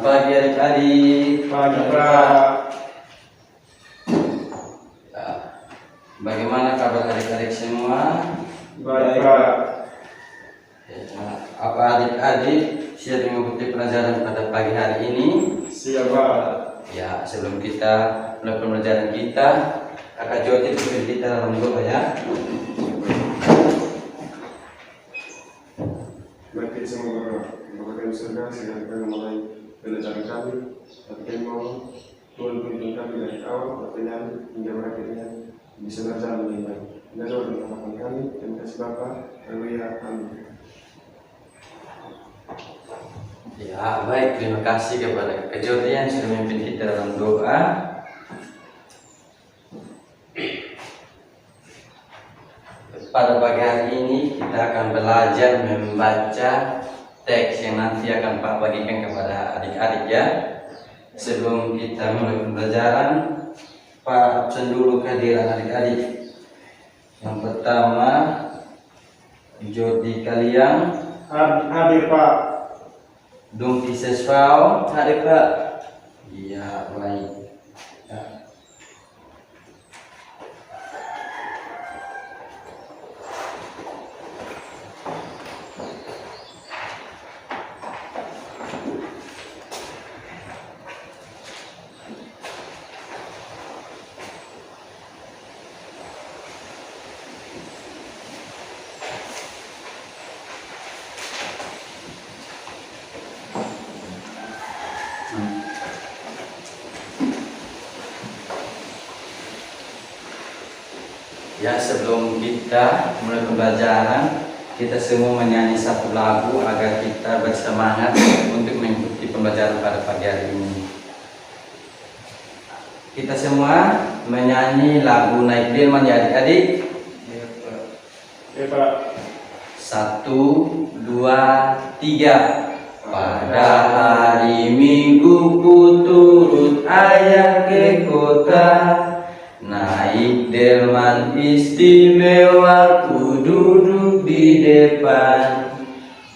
pagi adik-adik. Pagi, Pak. Bagaimana kabar adik-adik semua? Baik, Pak. Apa adik-adik siap mengikuti pelajaran pada pagi hari ini? Siap, Pak. Ya, sebelum kita mulai pembelajaran kita, Kakak Joti pimpin kita dalam doa ya. Mari semua berdoa surga sehingga kita mulai pelajaran kami. Tapi kami mohon Tuhan pimpin kami dari awal pertanyaan hingga berakhirnya bisa berjalan dengan baik. Dan doa dan harapan kami. Terima kasih Bapa. Haleluya. Amin. Ya, baik. Terima kasih kepada Kakak Joti yang sudah memimpin kita dalam doa. Pada pagi hari ini kita akan belajar membaca teks yang nanti akan Pak bagikan kepada adik-adik ya. Sebelum kita mulai pembelajaran, Pak absen dulu kehadiran adik-adik. Yang pertama, Jody Kaliang, Hadir, Pak. Dungki Sesvao, hadir Pak. Iya, baik. Ya. Ya, sebelum kita mulai pembelajaran, kita semua menyanyi satu lagu agar kita bersemangat untuk mengikuti pembelajaran pada pagi hari ini. Kita semua menyanyi lagu Naik Delman ya adik-adik. Ya, Pak. 1, 2, 3. Pada hari Minggu ku turut ayah ke kota, naik delman istimewa, ku duduk di depan,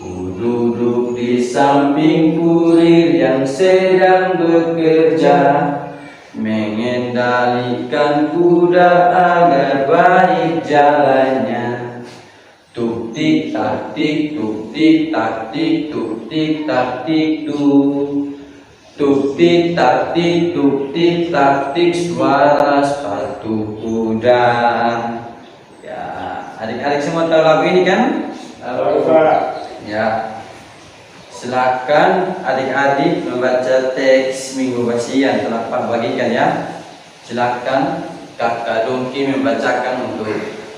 ku duduk di samping kurir yang sedang bekerja, mengendalikan kuda agar baik jalannya. Tuk tik tak tik, tuk tik tak tik, tuk tik tak tik tuk. Tuk tik tak tik, tuk tik tak tik, suara sepatu kuda. Ya, adik-adik semua tahu lagu ini kan? Tahu, Pak. Ya. Silakan adik-adik membaca teks minggu basian telah Pak bagikan ya. Silakan Kakak Dongki membacakan untuk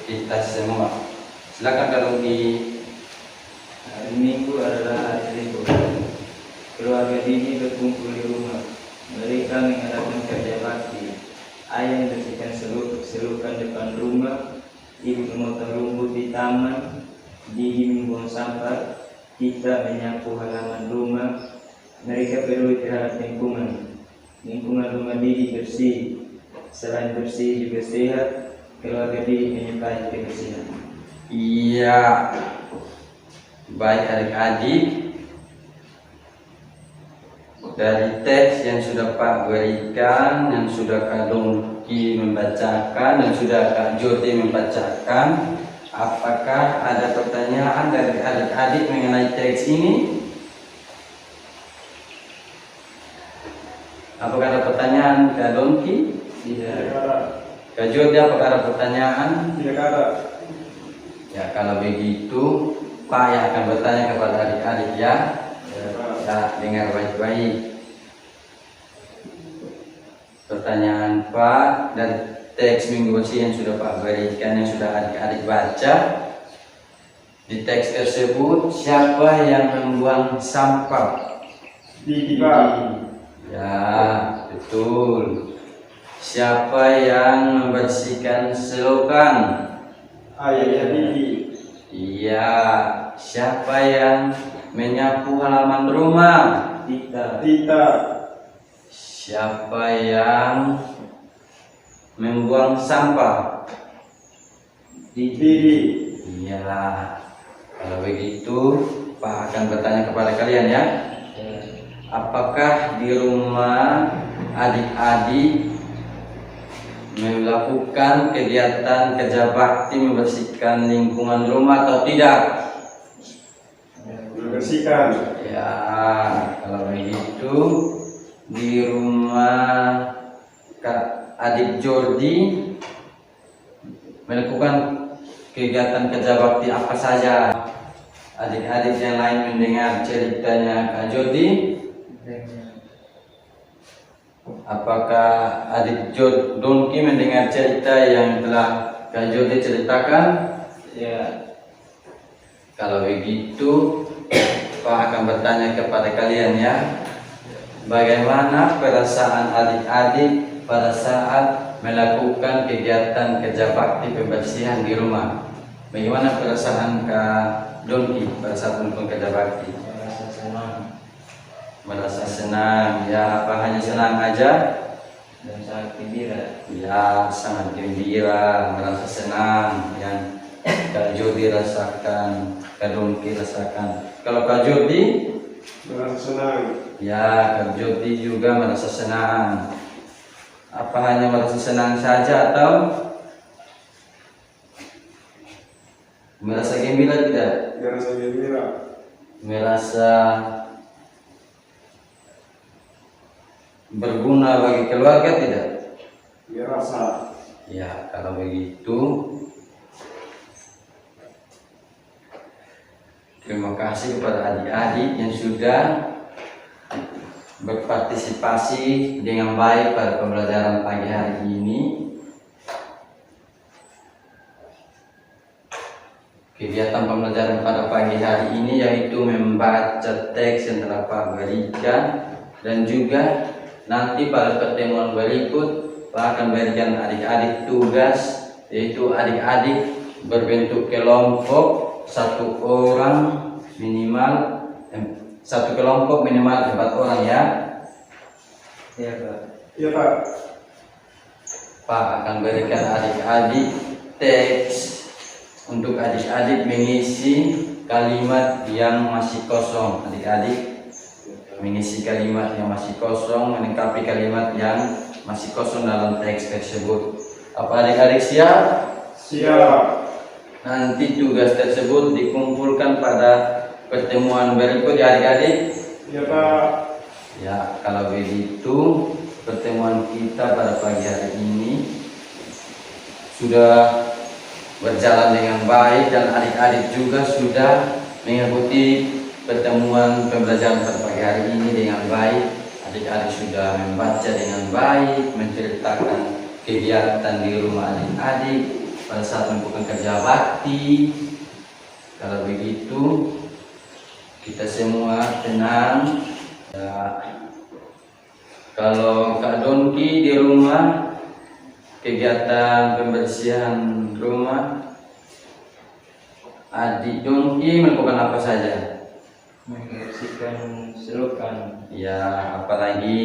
kita semua. Silakan Kak Dongki. Hari Minggu adalah hari libur. Keluarga Didi berkumpul di rumah. Mereka mengadakan kerja bakti. Ayah membersihkan selukan depan rumah. Ibu memotong rumput di taman. Didi membuang sampah. Kita menyapu halaman rumah. Mereka peduli terhadap lingkungan. Lingkungan rumah Didi bersih. Selain bersih juga sehat. Keluarga Didi menyukai kebersihan. Iya. Baik adik-adik, dari teks yang sudah Pak berikan, yang sudah Kak Dongki membacakan, dan sudah Kak Joti membacakan, apakah ada pertanyaan dari adik-adik mengenai teks ini? Apakah ada pertanyaan Kak Dongki? Tidak ada. Kak Joti, apakah ada pertanyaan? Tidak ada. Ya, kalau begitu Pak yang akan bertanya kepada adik-adik ya. Ya, dengar baik-baik. Pertanyaan Pak dari teks minggu yang sudah Pak berikan, yang sudah adik-adik baca. Di teks tersebut, siapa yang membuang sampah? Didi, Pak. Ya, betul. Siapa yang membersihkan selokan? Ayahnya Didi. Iya. Siapa yang menyapu halaman rumah? Kita. Siapa yang membuang sampah? Didi. Iya. Kalau begitu, Pak akan bertanya kepada kalian ya. apakah di rumah adik-adik melakukan kegiatan kerja bakti membersihkan lingkungan rumah atau tidak? Membersihkan. Ya, kalau begitu di rumah Kak adik Jordi melakukan kegiatan kerja bakti apa saja? Adik-adik yang lain mendengar ceritanya Kak Jordi, apakah adik Donki mendengar cerita yang telah Kak Jordi ceritakan? Ya. Kalau begitu, Pak akan bertanya kepada kalian ya, bagaimana perasaan adik-adik pada saat melakukan kegiatan kerja bakti pembersihan di rumah? Bagaimana perasaan Kak Donki pada saat melakukan kerja bakti? Merasa senang Merasa senang, ya apa hanya senang aja? dan sangat gembira. Ya sangat gembira, merasa senang yang Kak Jordi rasakan, Kak Donki rasakan. Kalau Kak Jordi, Merasa senang. ya Kak Jordi juga merasa senang. Apa hanya merasa senang saja atau merasa gembira tidak? Merasa gembira. Merasa berguna bagi keluarga tidak? Merasa. Ya, kalau begitu terima kasih kepada adik-adik yang sudah berpartisipasi dengan baik pada pembelajaran pagi hari ini. Kegiatan pembelajaran pada pagi hari ini yaitu membaca teks yang telah Pak berikan, dan juga nanti pada pertemuan berikut Pak akan berikan adik-adik tugas, yaitu adik-adik berbentuk kelompok satu kelompok minimal 4 orang ya. Ya, Pak. Iya, Pak. Pak akan berikan adik-adik teks untuk adik-adik mengisi kalimat yang masih kosong. Adik-adik mengisi kalimat yang masih kosong, melengkapi kalimat yang masih kosong dalam teks tersebut. Apa adik-adik siap? Siap. Nanti tugas tersebut dikumpulkan pada pertemuan berikut ya adik-adik. Iya, Pak. Ya, kalau begitu pertemuan kita pada pagi hari ini sudah berjalan dengan baik dan adik-adik juga sudah mengikuti pertemuan pembelajaran pada pagi hari ini dengan baik. Adik-adik sudah membaca dengan baik, menceritakan kegiatan di rumah adik-adik pada saat melakukan kerja bakti. Kalau begitu kita semua tenang ya. Kalau Kak Donki di rumah kegiatan pembersihan rumah, adik Donki melakukan apa saja? Membersihkan selokan, Ya, apalagi?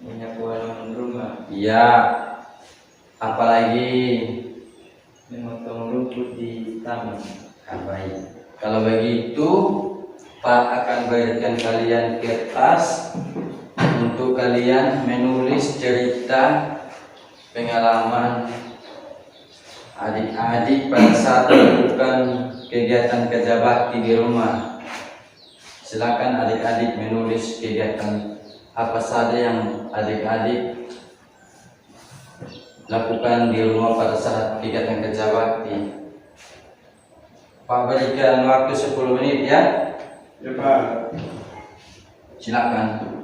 menyapu halaman rumah, Ya, apalagi? memotong rumput di taman. Baik. Kalau begitu, Pak akan berikan kalian kertas untuk kalian menulis cerita pengalaman adik-adik pada saat melakukan kegiatan kerja bakti di rumah. Silakan adik-adik menulis kegiatan apa saja yang adik-adik lakukan di rumah pada saat kegiatan kerja bakti. Pak berikan waktu 10 menit ya. Iya, Pak. Silakan.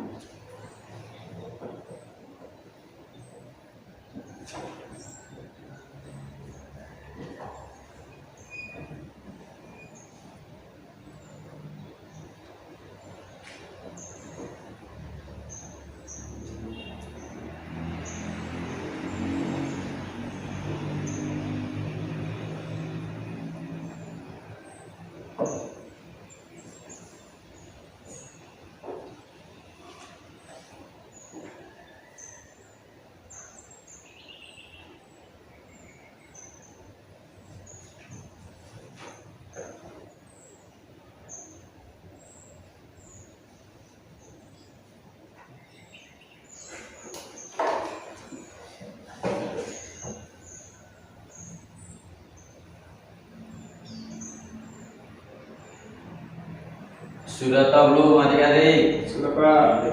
Sudah tahu belum adik-adik? Sudah Pak.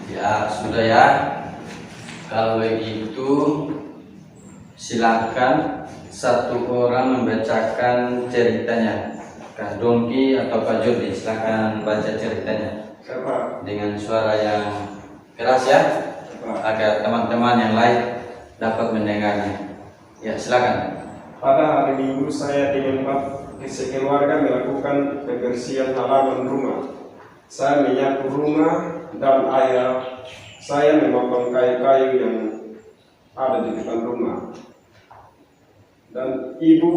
Ya, sudah ya. Kalau begitu, silakan satu orang membacakan ceritanya. Kak Dongki atau Pak Jordi, silakan baca ceritanya Siapa? dengan suara yang keras ya, agar teman-teman yang lain dapat mendengarnya. Ya, silakan. Pada hari Minggu saya dengan keluarga melakukan pembersihan halaman rumah. Saya menyapu rumah dan ayah saya memotong kayu-kayu yang ada di depan rumah. Dan ibu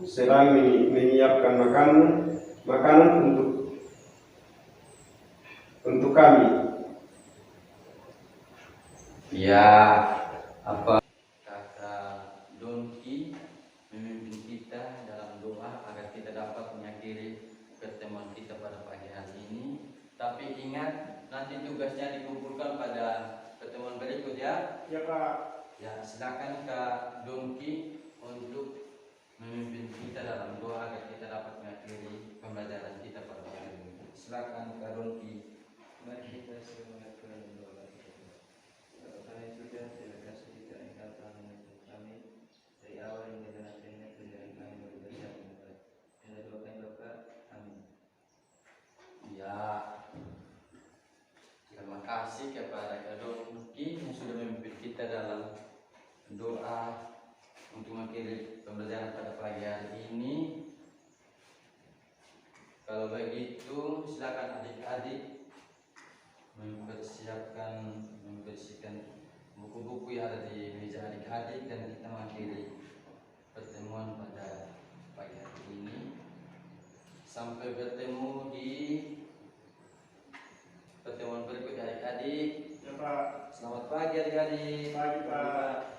sedang menyiapkan makanan untuk kami. Ya, apa kata Dongki memimpin kita dalam doa agar kita dapat mengakhiri pertemuan kita pada pagi hari ini. Tapi ingat, nanti tugasnya dikumpulkan pada pertemuan berikut ya. Ya Pak. Ya, silakan Kak Dongki untuk memimpin kita dalam doa agar kita dapat mengakhiri pembelajaran kita pada pagi ini. Silakan Kak Dongki. Mari kita semangatkan doa kita. Kalau kami sudah terima kasih kita engkau telah menuntun kami dari awal hingga dan akhirnya kerjaan kami berbeda dengan baik. Kita doakan Bapa, amin. Ya, terima kasih kepada Kak Dongki yang sudah memimpin kita dalam doa untuk mengakhiri pembelajaran pada pagi hari ini. Kalau begitu, silakan adik-adik membersihkan buku-buku yang ada di meja adik-adik dan kita mengakhiri pertemuan pada pagi hari ini. Sampai bertemu di pertemuan berikutnya adik-adik. Ya Pak. Selamat pagi adik-adik. Pagi Pak.